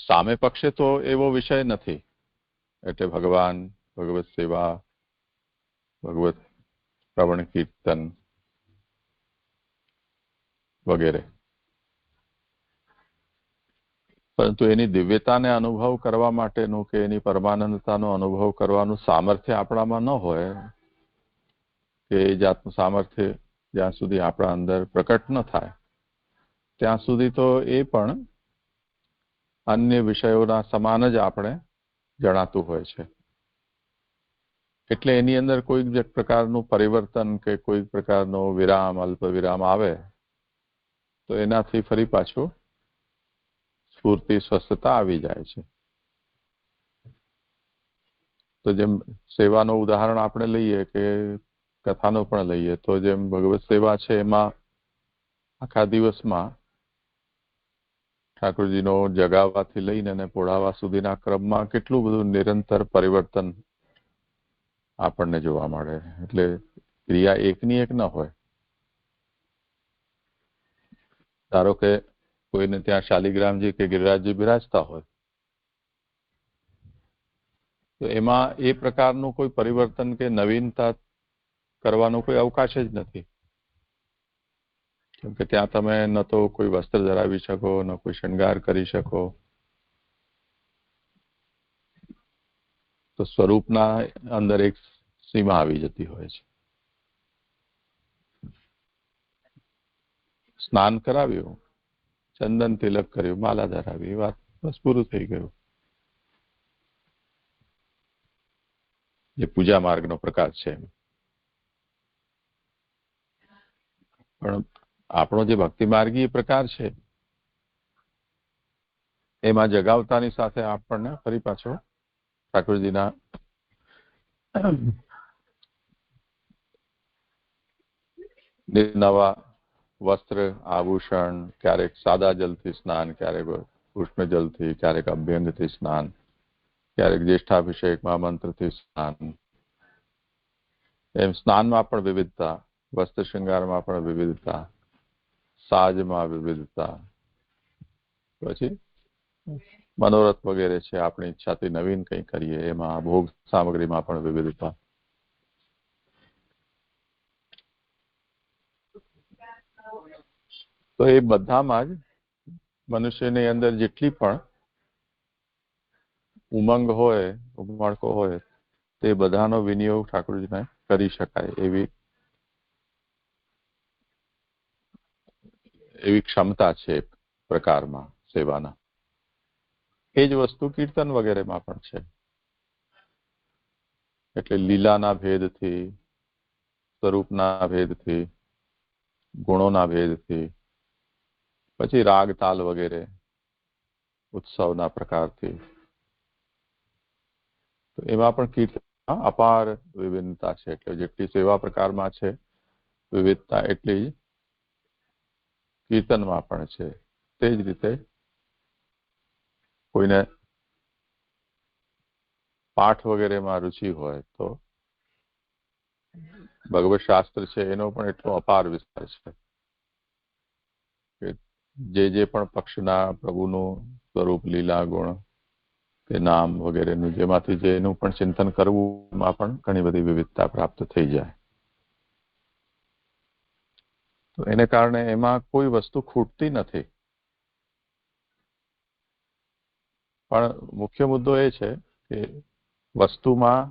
સામે પક્ષે તો એવો વિષય નથી. એટલે ભગવાન, ભગવત સેવા, ભગવત શ્રવણ કીર્તન વગેરે, પરંતુ એની દિવ્યતાને અનુભવ કરવા માટેનું કે એની પરમાનંદતાનો અનુભવ કરવાનું સામર્થ્ય આપણામાં ન હોય, કે એ જાતનું સામર્થ્ય જ્યાં સુધી આપણા અંદર પ્રકટ ન થાય ત્યાં સુધી તો એ પણ અન્ય વિષયોના સમાન જ આપણે જણાતું હોય છે. એટલે એની અંદર કોઈક પ્રકારનું પરિવર્તન કે કોઈક પ્રકારનો વિરામ, અલ્પ વિરામ આવે તો એનાથી ફરી પાછું સ્ફૂર્તિ, સ્વસ્થતા આવી જાય છે. તો જેમ સેવાનું ઉદાહરણ આપણે લઈએ કે કથાનો પણ લઈએ તો જેમ ભગવત સેવા છે એમાં આખા દિવસમાં ઠાકોરજીનો જગાવવાથી લઈને અને પોઢાવા સુધીના ક્રમમાં કેટલું બધું નિરંતર પરિવર્તન આપણને જોવા મળે. એટલે ક્રિયા એકની એક ન હોય. ધારો કે કોઈને ત્યાં શાલિગ્રામજી કે ગિરિરાજજી બિરાજતા હોય તો એમાં એ પ્રકારનું કોઈ પરિવર્તન કે નવીનતા કરવાનો કોઈ અવકાશ જ નથી. કેમ કે ત્યાં તમે ન તો કોઈ વસ્ત્ર ધરાવી શકો, ન કોઈ શણગાર કરી શકો. તો સ્વરૂપના અંદર એક સીમા આવી જતી હોય છે. સ્નાન કરાવ્યું, ચંદન તિલક કર્યું, માલા ધરાવી, વાત બસ પૂરું થઈ ગયું. જે પૂજા માર્ગનો પ્રકાર છે. પણ આપણો જે ભક્તિ માર્ગીય પ્રકાર છે એમાં જગાવતાની સાથે આપણને ફરી પાછો ઠાકોરજીના નવા વસ્ત્ર, આભૂષણ, ક્યારેક સાદા જલથી સ્નાન, ક્યારેક ઉષ્ણ જલથી, ક્યારેક અભ્યંગથી સ્નાન, ક્યારેક જ્યેષ્ઠાભિષેકમાં મંત્રથી સ્નાન. એમ સ્નાનમાં પણ વિવિધતા, વસ્ત્ર શૃંગારમાં પણ વિવિધતા, સાજમાં વિવિધતા, પછી મનોરથ વગેરે છે, આપણી ઈચ્છાથી નવીન કંઈ કરીએ એમાં ભોગ સામગ્રીમાં પણ વિવિધતા. તો એ બધામાં જ મનુષ્યની અંદર જેટલી પણ ઉમંગ હોય, ઉમળકો હોય, તે બધાનો વિનિયોગ ઠાકોરજીને કરી શકાય એવી ક્ષમતા છે પ્રકારમાં સેવાના. એ જ વસ્તુ કીર્તન વગેરેમાં પણ છે. એટલે લીલાના ભેદથી, સ્વરૂપના ભેદથી, ગુણોના ભેદથી, પછી રાગ તાલ વગેરે ઉત્સવના પ્રકારથી, તો એમાં પણ કીર્તન અપાર વિભિન્નતા છે. એટલે જેટલી સેવા પ્રકારમાં છે વિવિધતા, એટલી કીર્તનમાં પણ છે. તે જ રીતે કોઈને પાઠ વગેરેમાં રુચિ હોય તો ભગવત શાસ્ત્ર છે એનો પણ એટલો અપાર વિસ્તાર છે કે જે પણ પક્ષના પ્રભુનું સ્વરૂપ, લીલા, ગુણ કે નામ વગેરેનું જેમાંથી જે એનું પણ ચિંતન કરવુંમાં પણ ઘણી બધી વિવિધતા પ્રાપ્ત થઈ જાય. તો એને કારણે એમાં કોઈ વસ્તુ ખૂટતી નથી. પણ મુખ્ય મુદ્દો એ છે કે વસ્તુમાં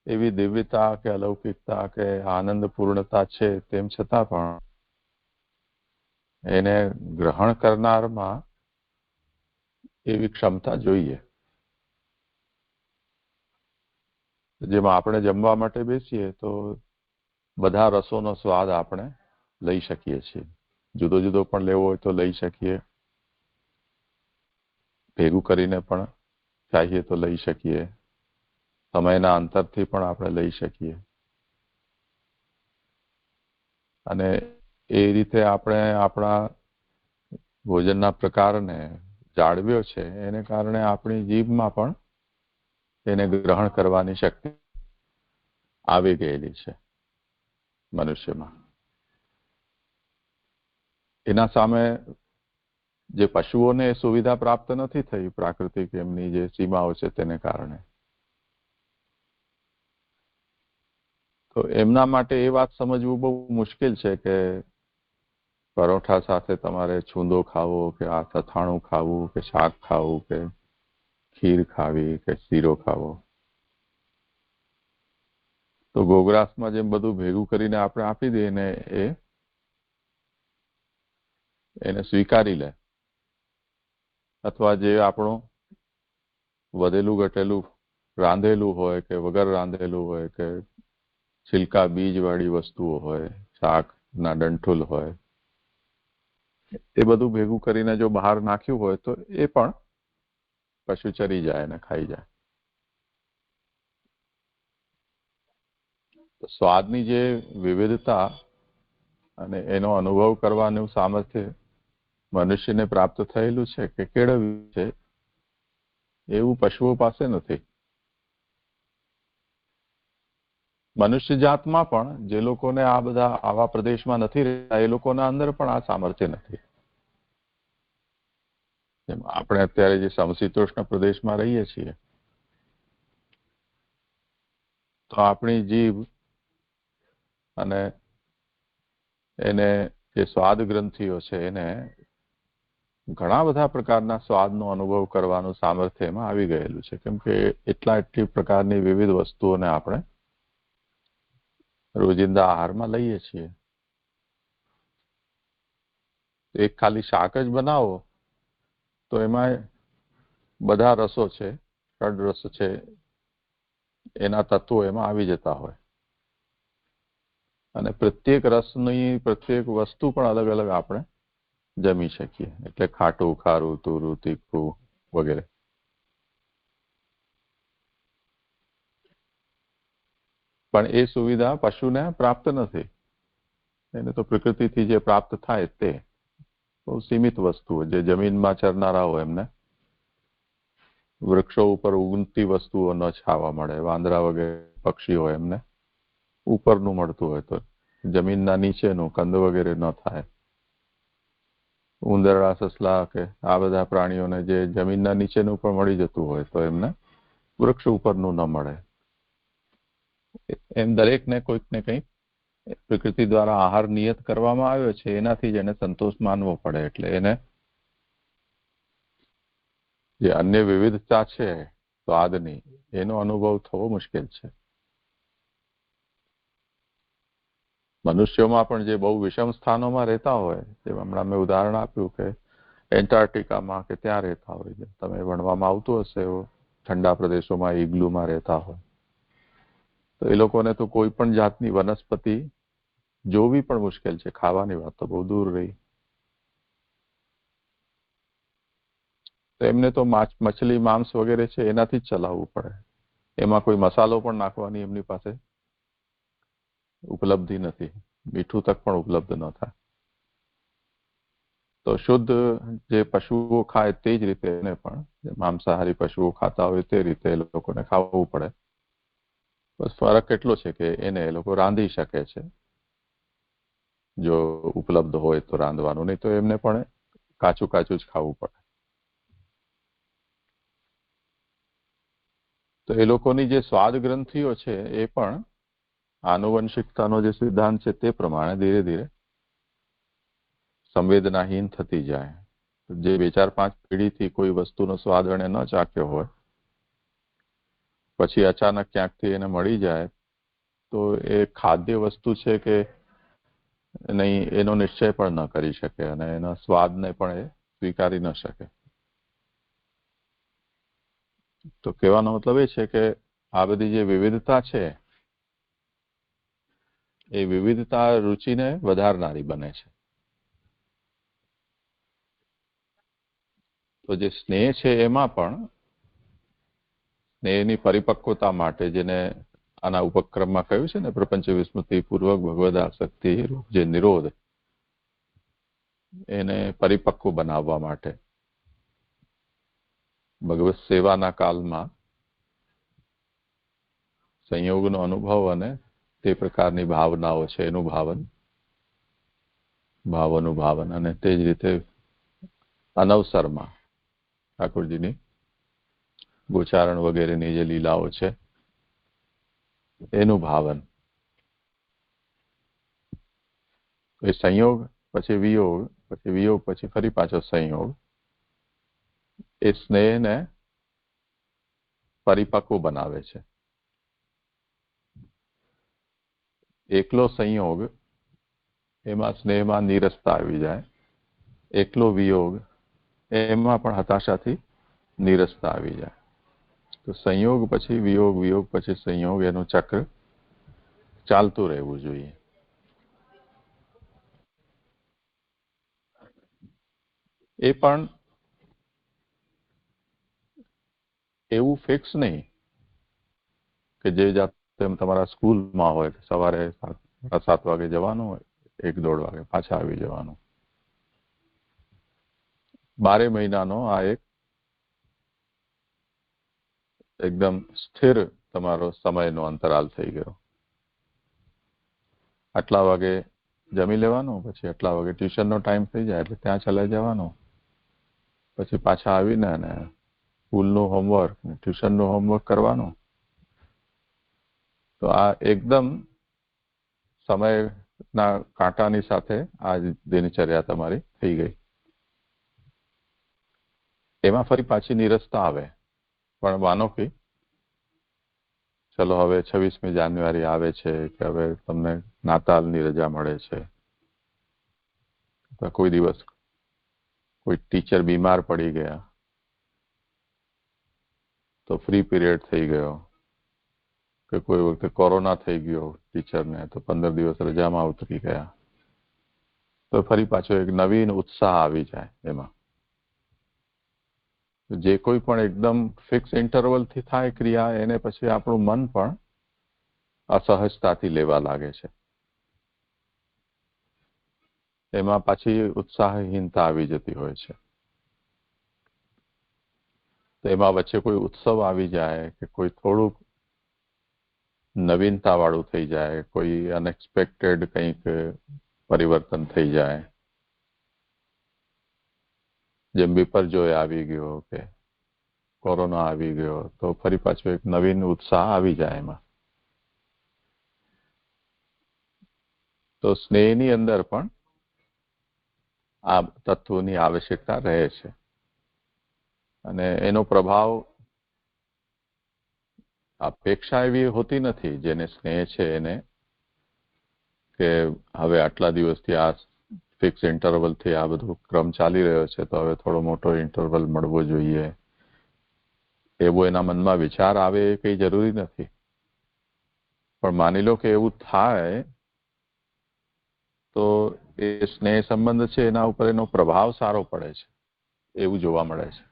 એવી દિવ્યતા કે અલૌકિકતા કે આનંદ પૂર્ણતા છે, તેમ છતાં પણ એને ગ્રહણ કરનારમાં એવી ક્ષમતા જોઈએ. જેમાં આપણે જમવા માટે બેસીએ તો બધા રસોનો સ્વાદ આપણે લઈ શકીએ છીએ. જુદો જુદો પણ લેવો હોય તો લઈ શકીએ, ભેગું કરીને પણ ચાહીએ તો લઈ શકીએ, સમયના અંતરથી પણ આપણે લઈ શકીએ. અને એ રીતે આપણે આપણા ભોજનના પ્રકારને જાળવ્યો છે, એને કારણે આપણી જીભમાં પણ એને ગ્રહણ કરવાની શક્તિ આવી ગયેલી છે મનુષ્યમાં. એના સામે જે પશુઓને એ સુવિધા પ્રાપ્ત નથી થઈ, પ્રાકૃતિક એમની જે સીમાઓ છે તેને કારણે, તો એમના માટે એ વાત સમજવું બહુ મુશ્કેલ છે કે પરોઠા સાથે તમારે છૂંદો ખાવો કે આ અથાણું ખાવું કે શાક ખાવું કે ખીર ખાવી કે શીરો ખાવો. તો ગોગ્રાસમાં જેમ બધું ભેગું કરીને આપણે આપી દઈએ ને એને સ્વીકારી લે, અથવા જે આપણું વધેલું ઘટેલું રાંધેલું હોય કે વગર રાંધેલું હોય કે છિલકા બીજ વાળી વસ્તુઓ હોય, શાકના ડંઠુલ હોય, એ બધું ભેગું કરીને જો બહાર નાખ્યું હોય તો એ પણ પશુ ચરી જાય ને ખાઈ જાય. સ્વાદની જે વિવિધતા અને એનો અનુભવ કરવાનું સામર્થ્ય મનુષ્યને પ્રાપ્ત થયેલું છે કે કેળવ્યું છે, એવું પશુઓ પાસે નથી. મનુષ્ય જાતમાં પણ જે લોકોને આ બધા આવા પ્રદેશમાં નથી રહેતા, એ લોકોના અંદર પણ આ સામર્થ્ય નથી. આપણે અત્યારે જે સમશીતોષ્ણ પ્રદેશમાં રહીએ છીએ, તો આપણી જીભ અને એને જે સ્વાદ ગ્રંથિઓ છે એને ઘણા બધા પ્રકારના સ્વાદનો અનુભવ કરવાનું સામર્થ્ય એમાં આવી ગયેલું છે, કેમ કે એટલી પ્રકારની વિવિધ વસ્તુઓને આપણે રોજિંદા આહારમાં લઈએ છીએ. એક ખાલી શાક જ બનાવો તો એમાં બધા રસો છે, ષડ રસ છે, એના તત્વો એમાં આવી જતા હોય, અને પ્રત્યેક રસની પ્રત્યેક વસ્તુ પણ અલગ અલગ આપણે જમી શકીએ. એટલે ખાટું, ખારું, તુરું, તીખું વગેરે. પણ એ સુવિધા પશુને પ્રાપ્ત નથી. એને તો પ્રકૃતિથી જે પ્રાપ્ત થાય તે બહુ સીમિત વસ્તુઓ, જે જમીનમાં ચરનારા હોય એમને વૃક્ષો ઉપર ઉગતી વસ્તુઓ ન ખાવા મળે. વાંદરા વગેરે પક્ષી હોય એમને ઉપરનું મળતું હોય, તો જમીનના નીચેનું કંદ વગેરે ન થાય. ઉંદરડા, સસલા કે આ બધા પ્રાણીઓને જે જમીનના નીચેનું પણ મળી જતું હોય તો એમને વૃક્ષ ઉપરનું ન મળે. એમ દરેકને કોઈક ને કંઈક પ્રકૃતિ દ્વારા આહાર નિયત કરવામાં આવ્યો છે, એનાથી જ એને સંતોષ માનવો પડે. એટલે એને જે અન્ય વિવિધતા છે સ્વાદની, એનો અનુભવ થવો મુશ્કેલ છે. મનુષ્યોમાં પણ જે બહુ વિષમ સ્થાનોમાં રહેતા હોય, જેમ હમણાં મેં ઉદાહરણ આપ્યું કે એન્ટાર્કટિકામાં કે ત્યાં રહેતા હોય, જેમ તમે ભણવામાં આવતું હશે એવો ઠંડા પ્રદેશોમાં ઇગ્લુમાં રહેતા હોય, તો એ લોકોને તો કોઈ પણ જાતની વનસ્પતિ જોવી પણ મુશ્કેલ છે. ખાવાની વાત તો બહુ દૂર રહી. તો એમને તો મછલી, માંસ વગેરે છે એનાથી જ ચલાવવું પડે. એમાં કોઈ મસાલો પણ નાખવાની એમની પાસે ઉપલબ્ધિ નથી. મીઠું તક પણ ઉપલબ્ધ ન થાય. તો શુદ્ધ જે પશુઓ ખાય તે જ રીતે એને પણ માંસાહારી પશુઓ ખાતા હોય તે રીતે એ લોકોને ખાવું પડે. બસ ફરક એટલો છે કે એને એ લોકો રાંધી શકે છે, જો ઉપલબ્ધ હોય તો રાંધવાનું, નહીં તો એમને પણ કાચું કાચું જ ખાવું પડે. તો એ લોકોની જે સ્વાદ ગ્રંથિઓ છે એ પણ આનુવંશિકતાનો જે સિદ્ધાંત છે તે પ્રમાણે ધીરે ધીરે સંવેદનાહીન થતી જાય. જે 2-4-5 પેઢીથી કોઈ વસ્તુનો સ્વાદ એને ન ચાખ્યો હોય, પછી અચાનક ક્યાંકથી એને મળી જાય તો એ ખાદ્ય વસ્તુ છે કે નહીં એનો નિશ્ચય પણ ન કરી શકે અને એના સ્વાદને પણ એ સ્વીકારી ન શકે. તો કહેવાનો મતલબ એ છે કે આ બધી જે વિવિધતા છે એ વિવિધતા રુચિને વધારનારી બને છે. તો જે સ્નેહ છે એમાં પણ સ્નેહની પરિપક્વતા માટે, જેને આના ઉપક્રમમાં કહ્યું છે ને પ્રપંચ વિસ્મૃતિ પૂર્વક ભગવદાસક્તિ જે નિરોધ, એને પરિપક્વ બનાવવા માટે ભગવત સેવાના કાલમાં સંયોગનો અનુભવ અને તે પ્રકારની ભાવનાઓ છે એનું ભાવનું અને તે જ રીતે અનવસરમાં ઠાકોરજીની ગોચારણ વગેરેની જે લીલાઓ છે એનું ભાવન. એ સંયોગ પછી વિયોગ, પછી વિયોગ પછી ફરી પાછો સંયોગ, એ સ્નેહને પરિપક્વ બનાવે છે. એકલો સંયોગ એમાં સ્નેહમાં નીરસતા આવી જાય, એકલો વિયોગ એમાં પણ હતાશાથી નીરસતા આવી જાય. તો સંયોગ પછી વિયોગ, વિયોગ પછી સંયોગ, એનું ચક્ર ચાલતું રહેવું જોઈએ. એ પણ એવું ફિક્સ નહીં કે જે જાતે તમારા સ્કૂલમાં હોય સવારે 7 વાગે જવાનું હોય, 1-1.5 વાગે પાછા આવી જવાનું. 12 મહિનાનો આ એકદમ સ્થિર તમારો સમયનો અંતરાલ થઈ ગયો. આટલા વાગે જમી લેવાનું, પછી આટલા વાગે ટ્યુશનનો ટાઈમ થઈ જાય એટલે ત્યાં ચલા જવાનું, પછી પાછા આવીને અને સ્કૂલનું હોમવર્ક, ટ્યુશનનું હોમવર્ક કરવાનું. તો આ એકદમ સમયના કાંટાની સાથે આ દિનચર્યા તમારી થઈ ગઈ. એમાં ફરી પાછી નીરસતા આવે. પણ માનો કે ચલો હવે 26મી જાન્યુઆરી આવે છે કે હવે તમને નાતાલની રજા મળે છે, કોઈ દિવસ કોઈ ટીચર બીમાર પડી ગયા તો ફ્રી પીરિયડ થઈ ગયો, કે કોઈ વખતે કોરોના થઈ ગયો ટીચરને તો 15 દિવસ રજામાં ઉતરી ગયા, તો ફરી પાછો એક નવીન ઉત્સાહ આવી જાય એમાં. જે કોઈ પણ એકદમ ફિક્સ ઇન્ટરવલથી થાય ક્રિયા એને પછી આપણું મન પણ અસહજતાથી લેવા લાગે છે. એમાં પાછી ઉત્સાહહીનતા આવી જતી હોય છે. તો એમાં વચ્ચે કોઈ ઉત્સવ આવી જાય કે કોઈ થોડુંક નવીનતા વાળું થઈ જાય, કોઈ અનએક્સપેક્ટેડ કંઈક પરિવર્તન થઈ જાય, જેમ વિપર્યોય આવી ગયો કે કોરોના આવી ગયો, તો ફરી પાછો એક નવીન ઉત્સાહ આવી જાય એમાં. તો સ્નેહની અંદર પણ આ તત્વોની આવશ્યકતા રહે છે અને એનો પ્રભાવ અપેક્ષા એવી હોતી નથી જેને સ્નેહ છે એને કે હવે આટલા દિવસથી આ ફિક્સ ઇન્ટરવલથી આ બધું ક્રમ ચાલી રહ્યો છે તો હવે થોડો મોટો ઇન્ટરવલ મળવો જોઈએ, એવો એના મનમાં વિચાર આવે એ કંઈ જરૂરી નથી. પણ માની લો કે એવું થાય તો એ સ્નેહ સંબંધ છે એના ઉપર એનો પ્રભાવ સારો પડે છે એવું જોવા મળે છે.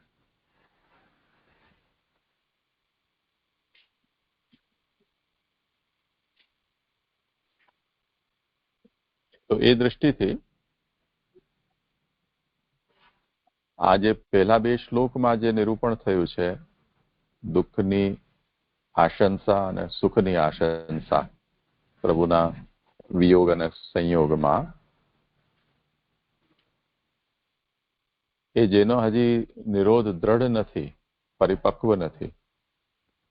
તો એ દ્રષ્ટિથી આ જે પહેલા 2 શ્લોકમાં જે નિરૂપણ થયું છે દુઃખની આશંસા અને સુખની આશંસા પ્રભુના વિયોગ અને સંયોગમાં, એ જેનો હજી નિરોધ દ્રઢ નથી, પરિપક્વ નથી,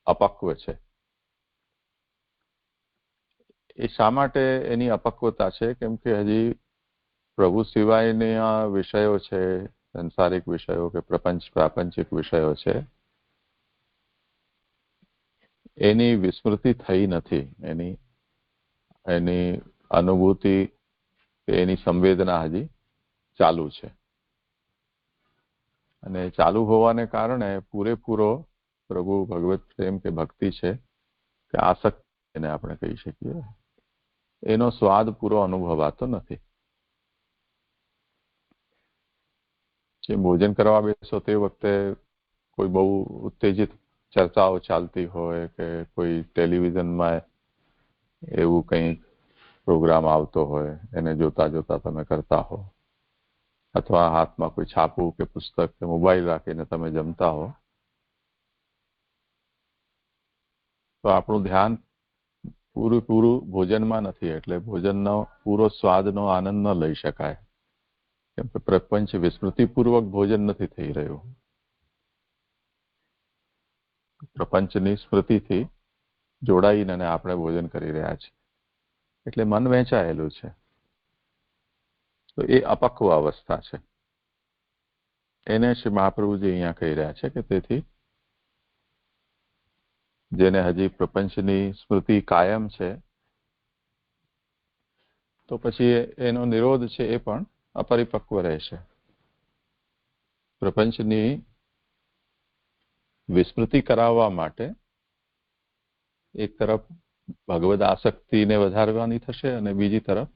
અપક્વ છે. એ શા માટે એની અપક્વતા છે? કેમ કે હજી પ્રભુ સિવાયના વિષયો છે, સંસારિક વિષયો કે પ્રાપંચિક વિષયો છે, એની વિસ્મૃતિ થઈ નથી. એની અનુભૂતિ કે એની સંવેદના હજી ચાલુ છે. અને ચાલુ હોવાને કારણે પૂરેપૂરો પ્રભુ ભગવત પ્રેમ કે ભક્તિ છે કે આસક્તિ એને આપણે કહી શકીએ, એનો સ્વાદ પૂરો અનુભવાતો નથી. જે ભોજન કરવા બેસો તે વખતે કોઈ બહુ ઉત્તેજિત ચર્ચાઓ ચાલતી હોય કે કોઈ ટેલિવિઝનમાં એવું કંઈ પ્રોગ્રામ આવતો હોય, એને જોતા જોતા તમે કરતા હો, અથવા હાથમાં કોઈ છાપું કે પુસ્તક કે મોબાઈલ રાખીને તમે જમતા હો, તો આપણું ધ્યાન પૂરું ભોજનમાં નથી. એટલે ભોજનનો પૂરો સ્વાદનો આનંદ ન લઈ શકાય, કેમ કે પ્રપંચ વિસ્મૃતિપૂર્વક ભોજન નથી થઈ રહ્યું. પ્રપંચની સ્મૃતિથી જોડાઈને આપણે ભોજન કરી રહ્યા છીએ, એટલે મન વહેંચાયેલું છે. તો એ અપક્વ અવસ્થા છે. એને શ્રી મહાપ્રભુજી અહીંયા કહી રહ્યા છે કે તેથી જેને હજી પ્રપંચની સ્મૃતિ કાયમ છે, તો પછી એનો નિરોધ છે એ પણ અપરિપક્વ રહેશે. પ્રપંચની વિસ્મૃતિ કરાવવા માટે એક તરફ ભગવદ આસક્તિને વધારવાની થશે અને બીજી તરફ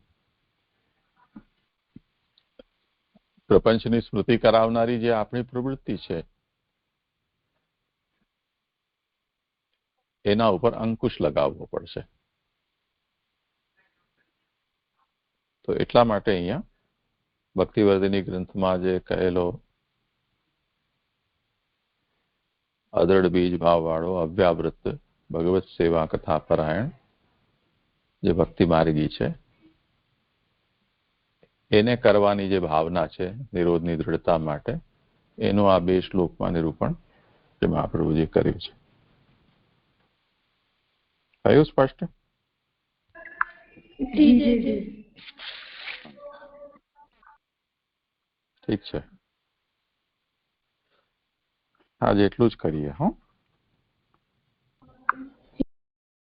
પ્રપંચની સ્મૃતિ કરાવનારી જે આપણી પ્રવૃત્તિ છે એના ઉપર અંકુશ લગાવવો પડશે. તો એટલા માટે અહીંયા ભક્તિવર્ધિની ગ્રંથમાં જે કહેલો અદૃઢ બીજ ભાવવાળો અવ્યાવૃત ભગવત સેવા કથા પરાયણ જે ભક્તિ માર્ગી છે, એને કરવાની જે ભાવના છે નિરોધની દૃઢતા માટે, એનું આ 2 શ્લોકમાં નિરૂપણ જે મહાપ્રભુજી કર્યું છે. થયું સ્પષ્ટ? ઠીક છે, આજે એટલું જ કરીએ. હા.